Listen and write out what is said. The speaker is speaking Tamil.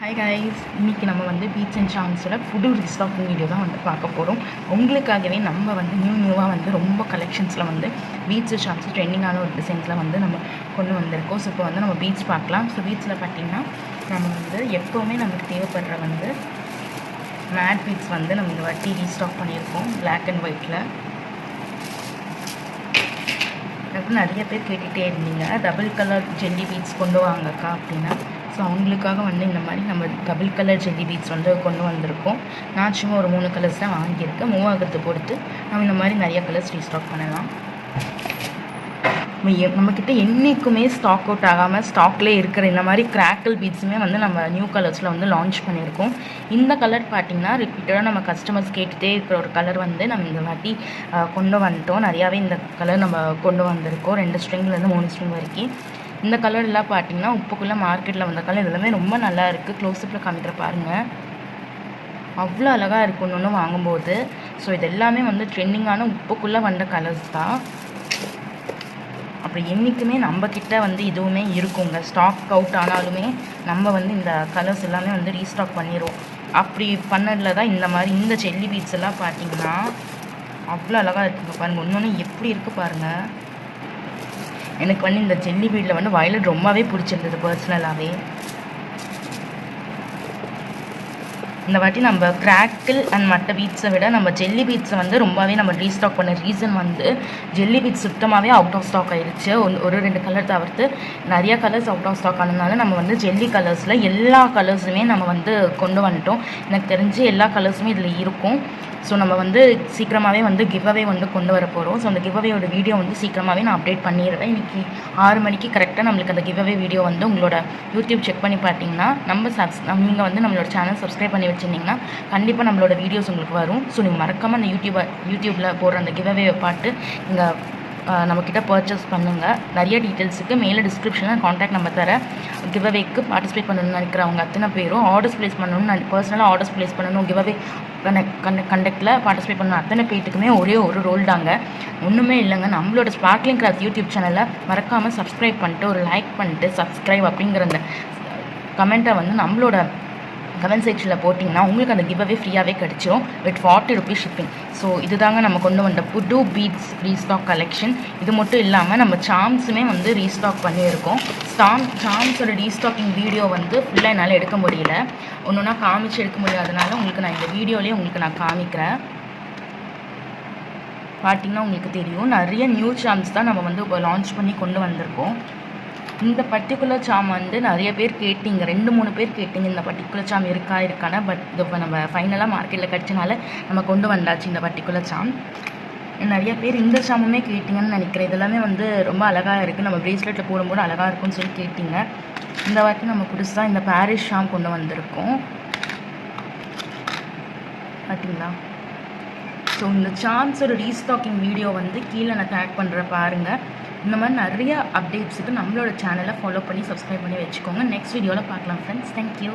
ஹாய் கைஸ், இன்றைக்கி நம்ம வந்து பீச் அண்ட் சான்ஸோட புது ரீஸ்டாக்கிங் வீடியோ தான் வந்து பார்க்க போகிறோம். உங்களுக்காகவே நம்ம வந்து நியூவாக வந்து ரொம்ப கலெக்ஷன்ஸில் வந்து பீச் ஷாப்ஸ் ட்ரெண்டிங்கான ஒரு டிசைன்ஸில் வந்து நம்ம கொண்டு வந்திருக்கோம். ஸோ இப்போ வந்து நம்ம பீச் பார்க்கலாம். ஸோ பீச்சில் பார்த்திங்கன்னா நம்ம வந்து எப்போவுமே நமக்கு தேவைப்படுற வந்து மேட் பீட்ஸ் வந்து நம்ம இந்த வாட்டி ரீஸ்டாக் பண்ணியிருக்கோம் பிளாக் அண்ட் ஒயிட்டில். அதுக்கு நிறைய பேர் கேட்டுகிட்டே இருந்தீங்க டபுள் கலர் ஜெல்லி பீட்ஸ் கொண்டு வாங்கக்கா அப்படின்னா. ஸோ அவங்களுக்காக வந்து இந்த மாதிரி நம்ம டபுள் கலர் ஜெல்லி பீட்ஸ் வந்து கொண்டு வந்திருக்கோம். நான் சும்மா ஒரு 3 கலர்ஸ் தான் வாங்கியிருக்கேன். மூவ் ஆகிறத பொறுத்து நம்ம இந்த மாதிரி நிறைய கலர்ஸ் ரீஸ்டாக் பண்ணலாம். நம்மக்கிட்ட என்றைக்குமே ஸ்டாக் அவுட் ஆகாமல் ஸ்டாக்லேயே இருக்கிற இந்த மாதிரி கிராக்கிள் பீட்ஸுமே வந்து நம்ம நியூ கலர்ஸில் வந்து லான்ச் பண்ணியிருக்கோம். இந்த கலர் பார்த்திங்கன்னா ரிப்பீட்டடாக நம்ம கஸ்டமர்ஸ் கேட்டுகிட்டே இருக்கிற ஒரு கலர் வந்து நம்ம இந்த வாட்டி கொண்டு வந்துட்டோம். நிறையாவே இந்த கலர் நம்ம கொண்டு வந்திருக்கோம். 2 ஸ்ட்ரிங்லேருந்து 3 ஸ்ட்ரிங் வரைக்கும். இந்த கலர்லாம் பார்த்திங்கன்னா உப்புக்குள்ளே மார்க்கெட்டில் வந்த கலர் இதெல்லாமே ரொம்ப நல்லா இருக்குது. க்ளோஸ்அப்பில் காமிக்கிற பாருங்கள், அவ்வளோ அழகாக இருக்கும் ஒன்று வாங்கும்போது. ஸோ இது எல்லாமே வந்து ட்ரெண்டிங்கான உப்புக்குள்ளே வந்த கலர்ஸ் தான். அப்படி என்றைக்குமே நம்மக்கிட்ட வந்து இதுவுமே இருக்குங்க. ஸ்டாக் அவுட் ஆனாலுமே நம்ம வந்து இந்த கலர்ஸ் எல்லாமே வந்து ரீஸ்டாக் பண்ணிடுவோம். அப்படி பண்ணதில் தான் இந்த மாதிரி இந்த ஜெல்லி பீட்ஸ் எல்லாம் பார்த்திங்கன்னா அவ்வளோ அழகாக இருக்குங்க. பாருங்கள், ஒன்று எப்படி இருக்குது பாருங்கள். எனக்கு வந்து இந்த ஜெல்லி பீடில் வந்து வயலட் ரொம்பவே பிடிச்சிருந்தது பர்சனலாகவே. இந்த வாட்டி நம்ம கிராக்கிள் அண்ட் மற்ற பீட்ஸை விட நம்ம ஜெல்லி பீட்ஸை வந்து ரொம்பவே நம்ம ரீஸ்டாக் பண்ண ரீசன் வந்து ஜெல்லி பீட்ஸ் சுத்தமாகவே அவுட் ஆஃப் ஸ்டாக் ஆகிடுச்சு. ஒரு 2 கலர் தவிர்த்து நிறையா கலர்ஸ் அவுட் ஆஃப் ஸ்டாக் ஆனதுனால நம்ம வந்து ஜெல்லி கலர்ஸில் எல்லா கலர்ஸுமே நம்ம வந்து கொண்டு வந்துட்டோம். எனக்கு தெரிஞ்சு எல்லா கலர்ஸுமே இதில் இருக்கும். ஸோ நம்ம வந்து சீக்கிரமாகவே வந்து கிவ்அவே வந்து கொண்டு வர போகிறோம். ஸோ அந்த கிவ்அவேயோட வீடியோ வந்து சீக்கிரமாகவே நான் அப்டேட் பண்ணிடுறேன். இன்றைக்கி 6 மணிக்கு கரெக்டாக நம்மளுக்கு அந்த கிவ்அவே வீடியோ வந்து உங்களோட யூடியூப் செக் பண்ணி பார்த்தீங்கன்னா நீங்கள் வந்து நம்மளோட சேனல் சப்ஸ்கிரைப் பண்ணி வச்சுருந்தீங்கன்னா கண்டிப்பாக நம்மளோட வீடியோஸ் உங்களுக்கு வரும். ஸோ நீங்கள் மறக்காமல் அந்த யூடியூப்பில் போடுற அந்த கிவ்அவேவை பார்த்து இங்கே நம்மக்கிட்ட பர்ச்சேஸ் பண்ணுங்கள். நிறைய டீட்டெயில்ஸுக்கு மேலே டிஸ்கிரிப்ஷனில் காண்டாக்ட் நம்பர் தரேன். கிவ்அவேக்கு பார்ட்டிசிபேட் பண்ணணும்னு நினைக்கிறவங்க அத்தனை பேரும் ஆர்டர்ஸ் ப்ளேஸ் பண்ணணும்னு பர்சனலாக ஆர்டர்ஸ் ப்ளேஸ் பண்ணணும், கிவ்அவே கண்டக்டில் பார்ட்டிசிபேட் பண்ணணும் அத்தனை பேர்த்துக்குமே ஒரே ஒரு ரோல் தாங்க, ஒன்றுமே இல்லைங்க. நம்மளோட ஸ்பார்க்லிங் கிராஃப்ட் யூடியூப் சேனலை மறக்காமல் சப்ஸ்கிரைப் பண்ணிட்டு ஒரு லைக் பண்ணிட்டு சப்ஸ்கிரைப் அப்படிங்கிற அந்த கமெண்ட்டை வந்து நம்மளோட கமெண்ட் செக்ஷனில் போட்டிங்கன்னா உங்களுக்கு அந்த கிவ்அவே ஃப்ரீயாகவே கிடச்சிரும் வித் 40 rupees ஷிப்பிங். ஸோ இதுதாங்க நம்ம கொண்டு வந்த புது பீட்ஸ் ரீஸ்டாக் கலெக்ஷன். இது மட்டும் இல்லாமல் நம்ம சாம்ஸுமே வந்து ரீஸ்டாக் பண்ணியிருக்கோம். சாம்ஸோட ரீஸ்டாக்கிங் வீடியோ வந்து ஃபுல்லாக என்னால் எடுக்க முடியல, ஒன்றுனா காமிச்சு எடுக்க முடியாதனால உங்களுக்கு நான் இந்த வீடியோலேயே உங்களுக்கு நான் காமிக்கிறேன். பார்த்திங்கன்னா உங்களுக்கு தெரியும் நிறைய நியூ சாம்ஸ் தான் நம்ம வந்து இப்போ லான்ச் பண்ணி கொண்டு வந்திருக்கோம். இந்த பர்டிகுலர் சாம் வந்து நிறைய பேர் கேட்டிங்க, 2-3 பேர் கேட்டிங்க இந்த பர்டிகுலர் சாம் இருக்கானா. பட் இது இப்போ நம்ம ஃபைனலாக மார்க்கெட்டில் கிடச்சனால நம்ம கொண்டு வந்தாச்சு இந்த பர்டிகுலர் சாம். நிறைய பேர் இந்த சாமுமே கேட்டிங்கன்னு நினைக்கிறேன். இதெல்லாமே வந்து ரொம்ப அழகாக இருக்குது, நம்ம ப்ரேஸ்லெட்டில் போடும்போது அழகாக இருக்குன்னு சொல்லி கேட்டிங்க. இந்த வாட்டி நம்ம புதுசாக இந்த பாரிஸ் ஷாம் கொண்டு வந்திருக்கோம் பார்த்தீங்களா. ஸோ இந்த சாம்ஸோட ரீஸ்டாக்கிங் வீடியோ வந்து கீழே நான் டேக் பண்ணுற பாருங்கள். இந்த மாதிரி நிறைய அப்டேட்ஸுக்கு நம்மளோட சேனலை ஃபாலோ பண்ணி சப்ஸ்கிரைப் பண்ணி வச்சுக்கோங்க. நெக்ஸ்ட் வீடியோவில் பார்க்கலாம் ஃப்ரெண்ட்ஸ். தேங்க்யூ.